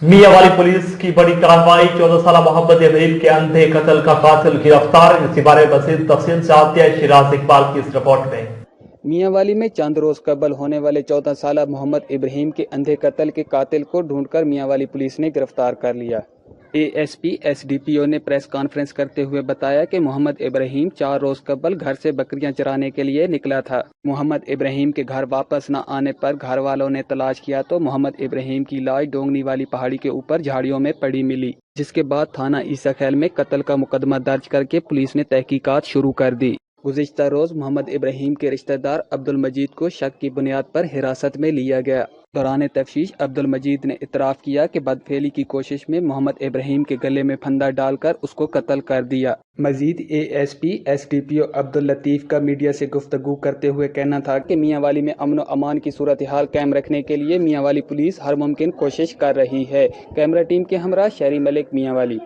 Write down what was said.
मियां वाली पुलिस की बड़ी कार्रवाई। 14 साल मोहम्मद इब्राहिम के अंधे कत्ल का कातिल गिरफ्तार। इसी बारे में मजीद तफसील जानते हैं शिराज इकबाल की इस रिपोर्ट में। मियांवाली में चंद रोज कबल होने वाले 14 साल मोहम्मद इब्राहिम के अंधे कत्ल के कातिल को ढूंढकर मियांवाली पुलिस ने गिरफ्तार कर लिया। एएसपी एसडीपीओ ने प्रेस कॉन्फ्रेंस करते हुए बताया कि मोहम्मद इब्राहिम 4 रोज कबल घर से बकरियां चराने के लिए निकला था। मोहम्मद इब्राहिम के घर वापस न आने पर घर वालों ने तलाश किया तो मोहम्मद इब्राहिम की लाश डोंगनी वाली पहाड़ी के ऊपर झाड़ियों में पड़ी मिली, जिसके बाद थाना ईसा खैल में कत्ल का मुकदमा दर्ज करके पुलिस ने तहकीकात शुरू कर दी। गुज़िश्ता रोज मोहम्मद इब्राहिम के रिश्तेदार अब्दुल मजीद को शक की बुनियाद पर हिरासत में लिया गया। दौरान तफ्तीश अब्दुल मजीद ने इतराफ़ किया कि बदफेली की कोशिश में मोहम्मद इब्राहिम के गले में फंदा डालकर उसको कत्ल कर दिया। मजीद एएसपी एसडीपीओ अब्दुल लतीफ़ का मीडिया से गुफ्तगू करते हुए कहना था कि मियांवाली में अमन व अमान की सूरत हाल कायम रखने के लिए मियांवाली पुलिस हर मुमकिन कोशिश कर रही है। कैमरा टीम के हमरा शहरी मलिक, मियांवाली।